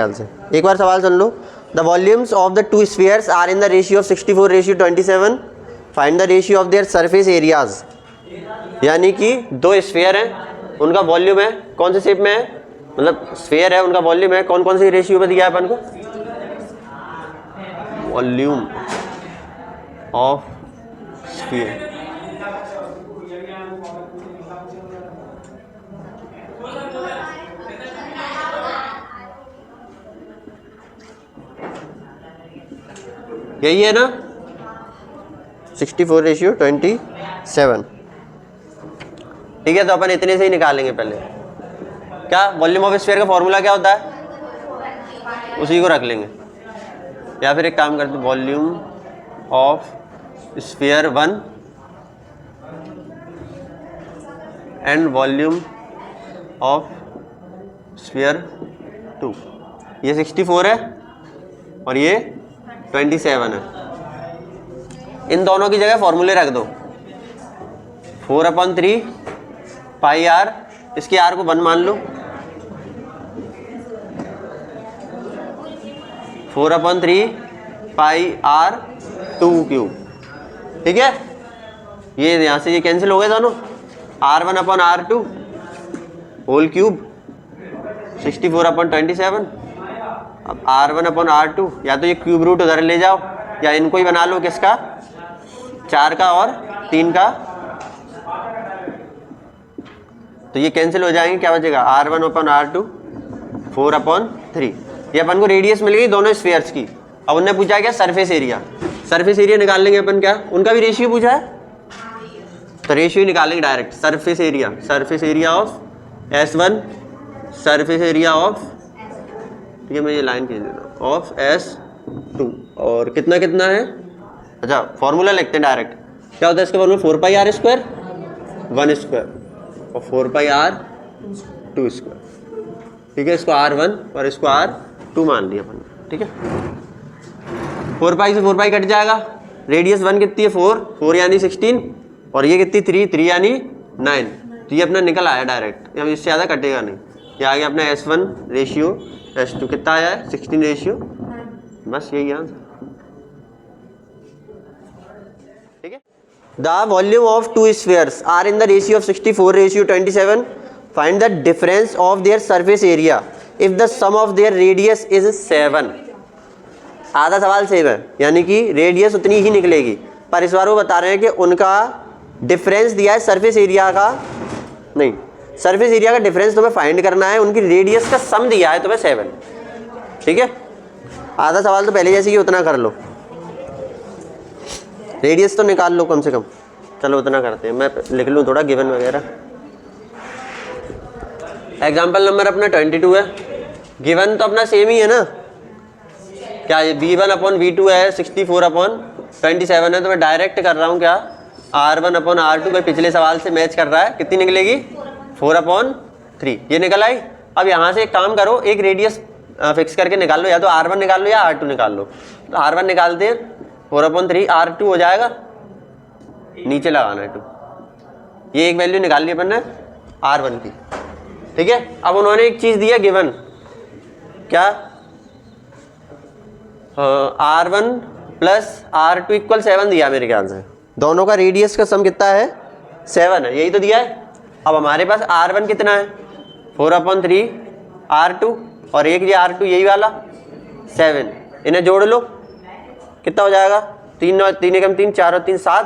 ख्याल से। एक बार सवाल सुन लो। The volumes of the two spheres are in the ratio of 64:27। Find the ratio of their surface areas. यानी कि दो स्फीयर हैं, उनका वॉल्यूम है, कौन से शेप में है, मतलब स्फीयर है, उनका वॉल्यूम है, कौन कौन सी रेशियो पे दिया है अपन को, वॉल्यूम ऑफ स्फीयर। यही है ना, 64:27। ठीक है, तो अपन इतने से ही निकालेंगे पहले। क्या वॉल्यूम ऑफ स्फीयर का फॉर्मूला क्या होता है, उसी को रख लेंगे। या फिर एक काम करते, volume of sphere 1 and volume of sphere 2। ये 64 है और ये 27 है। इन दोनों की जगह फॉर्मूले रख दो। 4/3 पाई आर, इसकी आर को 1 मान लो। 4/3 पाई आर 2 क्यूब। ठीक है, ये यहाँ से ये कैंसिल हो गए दोनों। R1/R2 whole cube 64/27। अब R1/R2, या तो ये क्यूब रूट उधर ले जाओ या इनको ही बना लो, किसका, 4 का और 3 का, तो ये कैंसिल हो जाएंगे। क्या बचेगा, R1/R2 4/3। ये अपन को रेडियस मिल गई दोनों स्फीयर्स की। अब उन्होंने पूछा क्या, सरफेस एरिया। सरफेस एरिया निकाल लेंगे अपन, क्या उनका भी रेशियो पूछा है, तो रेशियो निकालेंगे direct. Surface area, surface area of S1, surface area of, ठीक है मैं ये लाइन खींच देता हूँ, ऑफ S2। और कितना कितना है, अच्छा फॉर्मूला लिखते हैं डायरेक्ट। क्या होता है इसका फॉर्मूला, 4πr² 1² और 4πr² ठीक है, इसको R1 और इसको R2 मान लिया अपन। ठीक है, 4π से 4π कट जाएगा। रेडियस 1 कितनी है, 4 यानी 16, और ये कितनी 3 यानी 9। तो ये अपना निकल आया डायरेक्ट, अब इससे ज़्यादा कटेगा नहीं। ये आ गया अपना S1 रेशियो S2 कितना आया है, 16 रेशियो, बस यही आंसर। ठीक है, the volume of two spheres are in the ratio of 64:27। Find the difference of their surface area if the sum of their radius is 7। आधा सवाल सेम है, यानी कि रेडियस उतनी ही निकलेगी, पर इस बार वो बता रहे हैं कि उनका डिफरेंस दिया है सरफेस एरिया का, नहीं सरफेस एरिया का डिफरेंस तुम्हें फाइंड करना है, उनकी रेडियस का सम दिया है तुम्हें 7। ठीक है, आधा सवाल तो पहले जैसे कि उतना कर लो, रेडियस तो निकाल लो कम से कम। चलो उतना करते हैं, मैं लिख लूँ थोड़ा गिवन वगैरह। एग्जाम्पल नंबर अपना 22 है। गिवन तो अपना सेम ही है ना, क्या ये V1/V2 है, 64/27 है, तो मैं डायरेक्ट कर रहा हूँ क्या, R1/R2 भाई पिछले सवाल से मैच कर रहा है। कितनी निकलेगी, 4/3, ये निकल आई। अब यहाँ से एक काम करो, एक रेडियस फिक्स करके निकाल लो, या तो R1 निकाल लो या R2 निकाल लो। तो R1 निकालते हैं, 4/3 R2 हो जाएगा, नीचे लगाना है 2। ये एक वैल्यू निकाल ली अपन ने R1 की। ठीक है, अब उन्होंने एक चीज़ दिया गिवन, क्या, R1 + R2 = 7 दिया मेरे ख्याल से। दोनों का रेडियस का सम कितना है, 7 है, यही तो दिया है। अब हमारे पास R1 कितना है, 4/3 R2, और एक ये R2 यही वाला 7, इन्हें जोड़ लो, कितना हो जाएगा, 3 और 3 एकम 3, 4 और 3 7,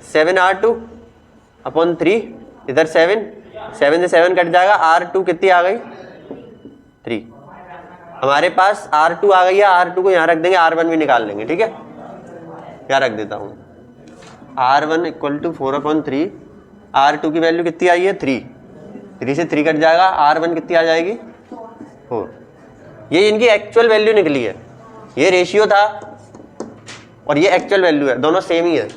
7 R2/3, इधर 7 से 7 कट जाएगा, R2 कितनी आ गई, 3। हमारे पास R2 आ गई है, R2 को यहाँ रख देंगे, R1 भी निकाल लेंगे। ठीक है, यहाँ रख देता हूँ, R1 = 4/3, R2 की वैल्यू कितनी आई है, 3 से 3 कट जाएगा, R1 कितनी आ जाएगी, 4। ये इनकी एक्चुअल वैल्यू निकली है, ये रेशियो था और ये एक्चुअल वैल्यू है, दोनों सेम ही है।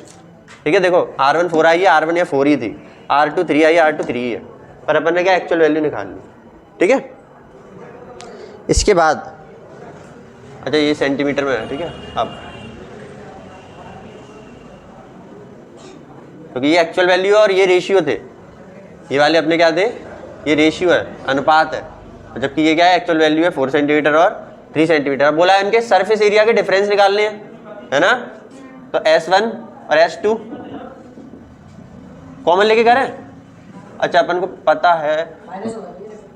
ठीक है, देखो R1 4 आई है, R1 या 4 ही थी, R2 3 आई है, R2 3 ही है, पर अपन ने क्या एक्चुअल वैल्यू निकाल ली। ठीक है, इसके बाद अच्छा ये सेंटीमीटर में है। ठीक है, अब क्योंकि ये एक्चुअल वैल्यू है और ये रेशियो थे, ये वाले अपने क्या थे, ये रेशियो है, अनुपात है, जबकि ये क्या है, एक्चुअल वैल्यू है 4 सेंटीमीटर और 3 सेंटीमीटर। अब बोला है इनके सरफेस एरिया के डिफरेंस निकालने हैं, है ना। तो S1 और S2 कॉमन लेके करें। अच्छा अपन को पता है,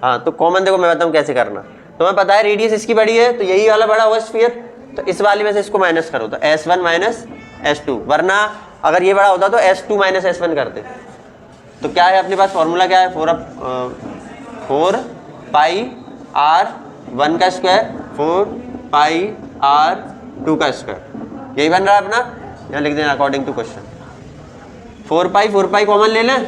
हाँ तो कॉमन देखो मैं बताऊँ कैसे करना। तो मैं पता है रेडियस इसकी बड़ी है तो यही वाला बड़ा होगा स्फीयर, तो इस वाले में से इसको माइनस करो तो S1 माइनस S2, वरना अगर ये बड़ा होता तो S2 माइनस S1 करते। तो क्या है अपने पास फॉर्मूला क्या है, 4 पाई R1 का स्क्वायर 4 पाई R2 का स्क्वायर, यही बन रहा है अपना। यहाँ लिख देना according to question. 4 pi common ले लें।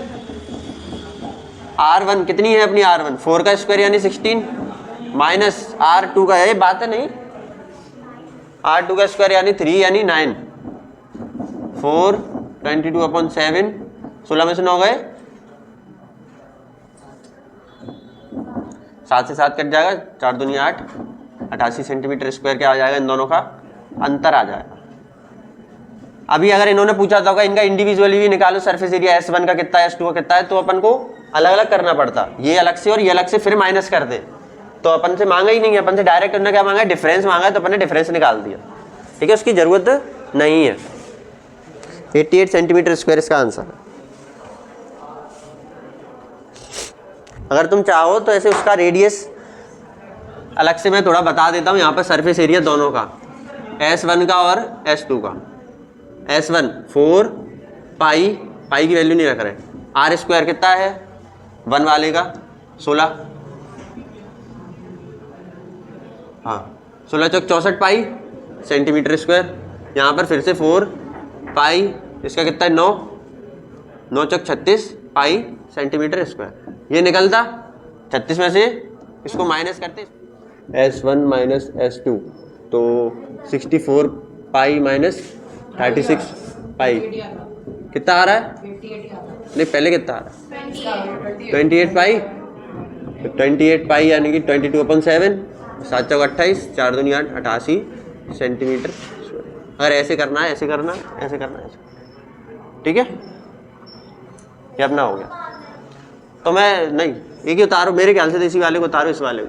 R1 कितनी है अपनी, R1 4 का स्क्वायर यानी 16 माइनस R2 का, ये बात है नहीं, R2 का स्क्वायर यानी 3 यानी 9, 4 22/7, 16 में से 9 गए, 7 से 7 कट जाएगा, 4 दूनी 8, 88 सेंटीमीटर स्क्वायर क्या आ जाएगा, इन दोनों का अंतर आ जाएगा। अभी अगर इन्होंने पूछा था इनका इंडिविजुअली भी निकालो सरफेस एरिया S1 का कितना है S2 का कितना है, तो अपन को अलग अलग करना पड़ता, ये अलग से और ये अलग से फिर माइनस कर दे। तो अपन से मांगा ही नहीं है, अपन से डायरेक्ट उन्होंने क्या मांगा है, डिफरेंस मांगा है, तो अपन ने डिफरेंस निकाल दिया। ठीक है, उसकी जरूरत नहीं है। 88 सेंटीमीटर स्क्वायर इसका आंसर है। अगर तुम चाहो तो ऐसे उसका रेडियस अलग से मैं थोड़ा बता देता हूँ। यहाँ पर सरफेस एरिया दोनों का, S1 का और S2 का। S1 4 पाई की वैल्यू नहीं रख रहे, R स्क्वायर कितना है 1 वाले का 16, हाँ 16 चौक 64 पाई सेंटीमीटर स्क्वायर। यहाँ पर फिर से 4 पाई, इसका कितना है 9 चौक 36 पाई सेंटीमीटर स्क्वायर। ये निकलता 36 में से इसको माइनस करते S1 माइनस S2, तो 64 पाई माइनस 36 पाई कितना आ रहा है, नहीं पहले कितना आ रहा है 28 पाई, तो 28 पाई यानी कि 22/7, 7 चौक 28, 4 दूनी 8, 88 सेंटीमीटर। अगर ऐसे करना है, ऐसे करना है, ऐसे करना है, ठीक है, ये अपना हो गया। तो मैं नहीं एक ही उतारो मेरे ख्याल से, तो इसी वाले को उतारो, इस वाले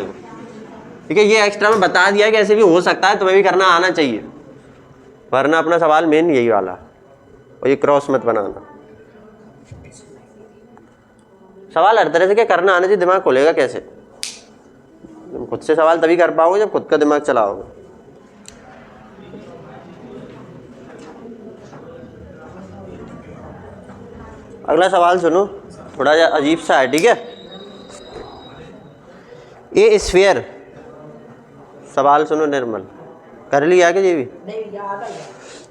को, ठीक है। ये एक्स्ट्रा में बता दिया कि ऐसे भी हो सकता है, तुम्हें भी करना आना चाहिए, वरना अपना सवाल मेन यही वाला, और ये क्रॉस मत बनाना। सवाल हर तरह से क्या करना आना चाहिए, दिमाग खोलेगा कैसे, तुम खुद से सवाल तभी कर पाओगे जब खुद का दिमाग चलाओगे। अगला सवाल सुनो, थोड़ा अजीब सा है, ठीक है। ए स्फीयर, सवाल सुनो निर्मल, कर लिया क्या ये भी।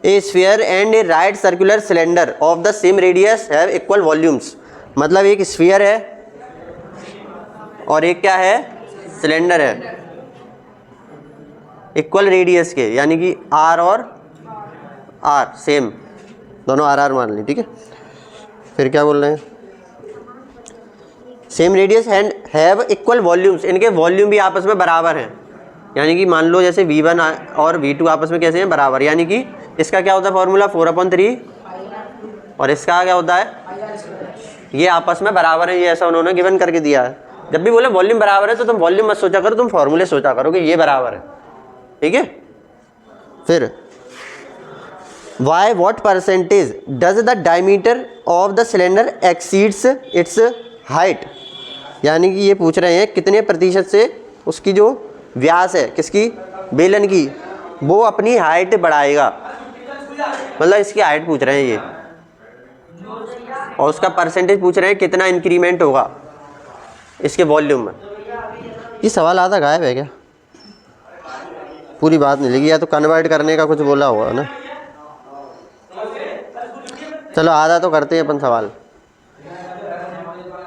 ए sphere and A right circular cylinder of the same radius have equal volumes. मतलब एक स्फीयर है और एक क्या है, सिलेंडर है, इक्वल रेडियस के, यानी कि आर और आर सेम, दोनों आर मान ली, ठीक है। फिर क्या बोल रहे हैं, same radius and have equal volumes, इनके वॉल्यूम भी आपस में बराबर हैं। यानी कि मान लो जैसे V1 और V2 आपस में कैसे हैं, बराबर। यानी कि इसका क्या होता है फॉर्मूला 4/3, और इसका क्या होता है, ये आपस में बराबर है, ये ऐसा उन्होंने गिवन करके दिया है। जब भी बोले वॉल्यूम बराबर है तो तुम वॉल्यूम मत सोचा करो, तुम फॉर्मूले सोचा करो कि ये बराबर है, ठीक है। फिर what percentage does the diameter of the cylinder exceeds its height। यानी कि ये पूछ रहे हैं कितने प्रतिशत से उसकी जो व्यास है किसकी, बेलन की, वो अपनी हाइट बढ़ाएगा। मतलब इसकी हाइट पूछ रहे हैं ये, और उसका परसेंटेज पूछ रहे हैं कितना इंक्रीमेंट होगा इसके वॉल्यूम में। ये सवाल आधा गायब है क्या, पूरी बात नहीं लिखी, या तो कन्वर्ट करने का कुछ बोला हुआ ना। चलो आधा तो करते हैं अपन सवाल।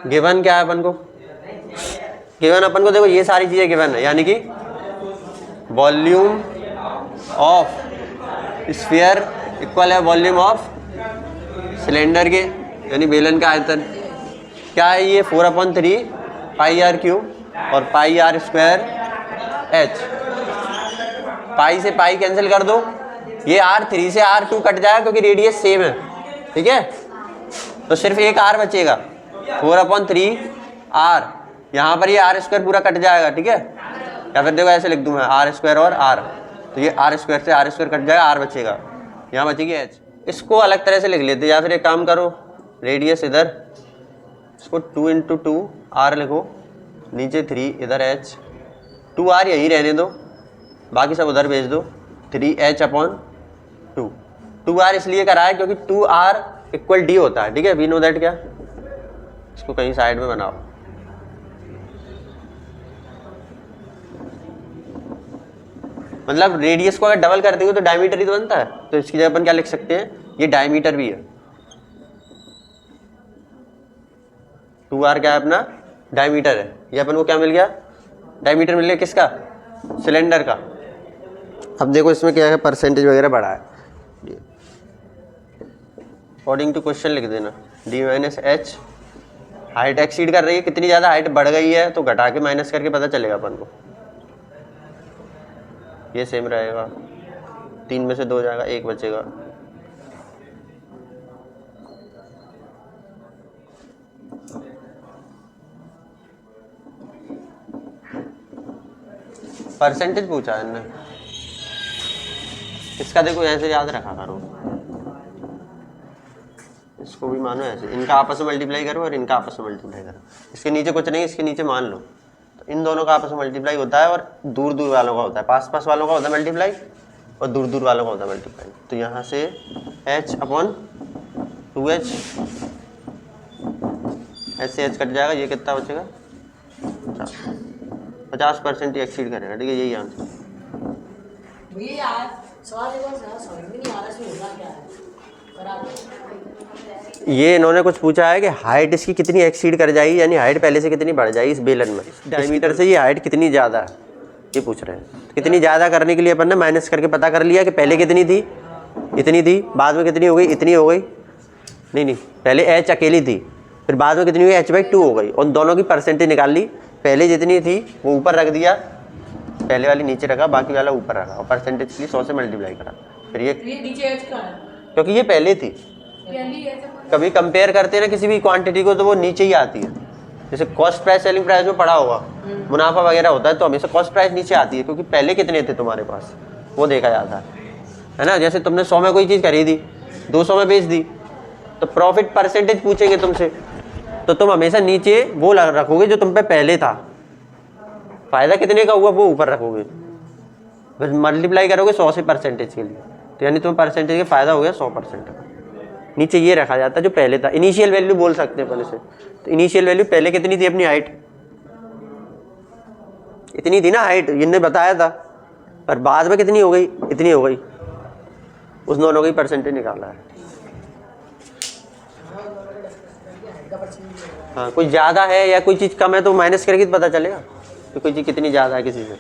गिवन क्या है अपन को, गिवन अपन को देखो ये सारी चीज़ें गिवन है, यानी कि वॉल्यूम ऑफ स्फीयर इक्वल है वॉल्यूम ऑफ सिलेंडर के, यानी बेलन का आयतन क्या है, ये 4/3 पाई आर क्यूब और पाई आर स्क्वायर एच। पाई से पाई कैंसिल कर दो, ये R3 से R2 कट जाएगा क्योंकि रेडियस सेम है, ठीक है। तो सिर्फ एक R बचेगा, 4/3 R, यहाँ पर ये R स्क्वायर पूरा कट जाएगा, ठीक है। या फिर देखो ऐसे लिख दूँ मैं आर स्क्वायर और आर, तो ये आर स्क्वायर से आर स्क्वायर कट जाएगा, आर बचेगा, यहाँ बचेगी एच। इसको अलग तरह से लिख लेते, या फिर एक काम करो, रेडियस इधर, इसको 2 × 2 आर लिखो, नीचे 3 इधर एच, 2 आर यही रहने दो, बाकी सब उधर भेज दो, 3h/2। 2 आर इसलिए करा है क्योंकि 2 आर इक्वल डी होता है, ठीक है, वी नो दैट। क्या इसको कहीं साइड में बनाओ, मतलब रेडियस को अगर डबल कर देंगे तो डायमीटर ही तो बनता है, तो इसकी जगह अपन क्या लिख सकते हैं, ये डायमीटर भी है। 2 आर क्या है अपना, डायमीटर है। ये अपन को क्या मिल गया, डायमीटर मिल गया, किसका, सिलेंडर का। अब देखो इसमें क्या है, परसेंटेज वगैरह बढ़ा है, अकॉर्डिंग टू क्वेश्चन लिख देना, d-h। हाइट एक्सीड कर रही है, कितनी ज़्यादा हाइट बढ़ गई है तो घटा के माइनस करके पता चलेगा अपन को। ये सेम रहेगा, 3 में से 2 जाएगा, 1 बचेगा। परसेंटेज पूछा है ना, इसका देखो ऐसे याद रखा करो, इसको भी मानो ऐसे, इनका आपस में मल्टीप्लाई करो और इनका आपस में मल्टीप्लाई करो। इसके नीचे कुछ नहीं, इसके नीचे मान लो, तो इन दोनों का आपस में मल्टीप्लाई होता है, और दूर दूर वालों का होता है, पास पास वालों का होता है मल्टीप्लाई, और दूर दूर वालों का होता है मल्टीप्लाई। तो यहाँ से h/2h, ऐसे h कट जाएगा, ये कितना बचेगा, 50% ही एक्सीड करेगा, ठीक है, यही आंसर। ये इन्होंने कुछ पूछा है कि हाइट इसकी कितनी एक्सीड कर जाएगी, यानी हाइट पहले से कितनी बढ़ जाएगी इस बेलन में, डायमीटर से ये हाइट कितनी ज़्यादा है, ये पूछ रहे हैं। कितनी ज़्यादा करने के लिए अपन ने माइनस करके पता कर लिया कि पहले कितनी थी, इतनी थी, बाद में कितनी हो गई, इतनी हो गई, नहीं, पहले h अकेली थी, फिर बाद में कितनी हुई, h/2 हो गई, और दोनों की परसेंटेज निकाल ली। पहले जितनी थी वो ऊपर रख दिया, पहले वाली नीचे रखा, बाकी वाला ऊपर रखा, और परसेंटेज के लिए 100 से मल्टीप्लाई करा, फिर ये नीचे h का है क्योंकि ये पहले थी। कभी कंपेयर करते हैं ना किसी भी क्वांटिटी को, तो वो नीचे ही आती है। जैसे कॉस्ट प्राइस सेलिंग प्राइस में पड़ा होगा, मुनाफा वगैरह होता है, तो हमेशा कॉस्ट प्राइस नीचे आती है, क्योंकि पहले कितने थे तुम्हारे पास वो देखा जाता है ना। जैसे तुमने 100 में कोई चीज़ खरीदी, 200 में बेच दी, तो प्रॉफिट परसेंटेज पूछेंगे तुमसे, तो तुम हमेशा नीचे वो रखोगे जो तुम पे पहले था, फायदा कितने का हुआ वो ऊपर रखोगे, बस मल्टीप्लाई करोगे 100 से परसेंटेज के लिए, तो यानी तुम्हें परसेंटेज का फायदा हो गया 100%। नीचे ये रखा जाता है जो पहले था, इनिशियल वैल्यू बोल सकते हैं अपन इसे। तो इनिशियल वैल्यू पहले कितनी थी, अपनी हाइट इतनी थी ना, हाइट इनने बताया था, पर बाद में कितनी हो गई, इतनी हो गई, उस दोनों की परसेंटेज निकाला है। हाँ, कोई ज़्यादा है या कोई चीज़ कम है तो माइनस करके पता चलेगा कि कोई चीज़ कितनी ज़्यादा है किसी से।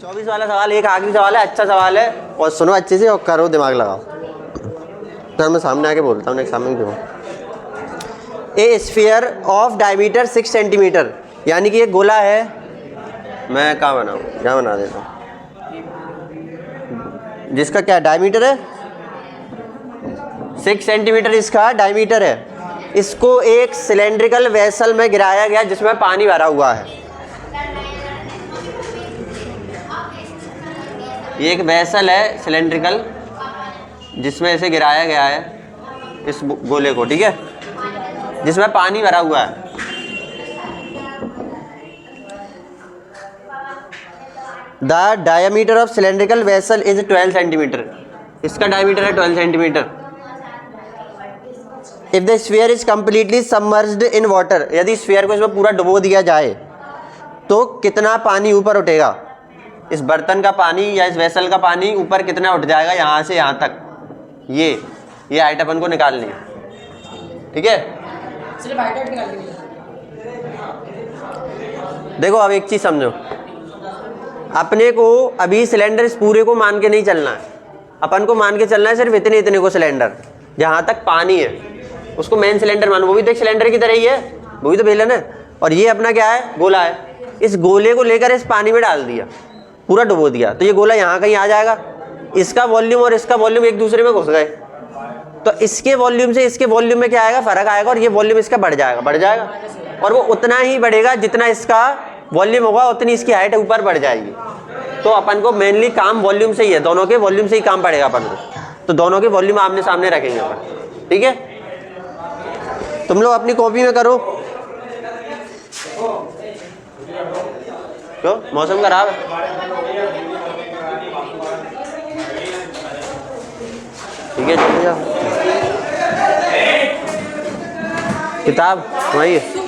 24 वाला सवाल एक आखिरी सवाल है, अच्छा सवाल है, और सुनो अच्छे से और करो, दिमाग लगाओ। तो मैं सामने आके बोलता हूँ, सामने क्यों। ए स्फीयर ऑफ डायमीटर 6 सेंटीमीटर, यानी कि ये गोला है, मैं कहाँ बनाऊँ, यहाँ बना देता हूँ, जिसका क्या डायमीटर है 6 सेंटीमीटर, इसका डायमीटर है। इसको एक सिलेंड्रिकल वेसल में गिराया गया जिसमें पानी भरा हुआ है। ये एक वेसल है सिलेंड्रिकल, जिसमें इसे गिराया गया है, इस गोले को, ठीक है, जिसमें पानी भरा हुआ है। The diameter of cylindrical vessel is 12 centimetre, इसका डायमीटर है 12 centimetre. If the sphere is completely submerged in water, यदि स्फीयर को इसमें पूरा डुबो दिया जाए तो कितना पानी ऊपर उठेगा, इस बर्तन का पानी या इस वेसल का पानी ऊपर कितना उठ जाएगा, यहाँ से यहाँ तक, ये हाइट अपन को निकालनी है, ठीक है। सिर्फ हाइट निकालनी है। देखो अब एक चीज समझो, अपने को अभी सिलेंडर इस पूरे को मान के नहीं चलना है, अपन को मान के चलना है सिर्फ इतने इतने को सिलेंडर, जहाँ तक पानी है उसको मेन सिलेंडर मानो, वो भी तो एक सिलेंडर की तरह ही है, वो भी तो बेलन है, और ये अपना क्या है, गोला है। इस गोले को लेकर इस पानी में डाल दिया, पूरा डुबो दिया, तो ये गोला यहाँ कहीं आ जाएगा, इसका वॉल्यूम और इसका वॉल्यूम एक दूसरे में घुस गए, तो इसके वॉल्यूम से इसके वॉल्यूम में क्या आएगा, फर्क आएगा, और ये वॉल्यूम इसका बढ़ जाएगा, और वो उतना ही बढ़ेगा जितना इसका वॉल्यूम होगा उतनी इसकी हाइट ऊपर बढ़ जाएगी। तो अपन को मेनली काम वॉल्यूम से ही है, दोनों के वॉल्यूम से ही काम पड़ेगा अपन को। तो दोनों के वॉल्यूम आमने सामने रखेंगे अपन, ठीक है। तुम लोग अपनी कॉपी में करो। क्यों, मौसम खराब है? ठीक है चलिए जाओ। किताब वही है।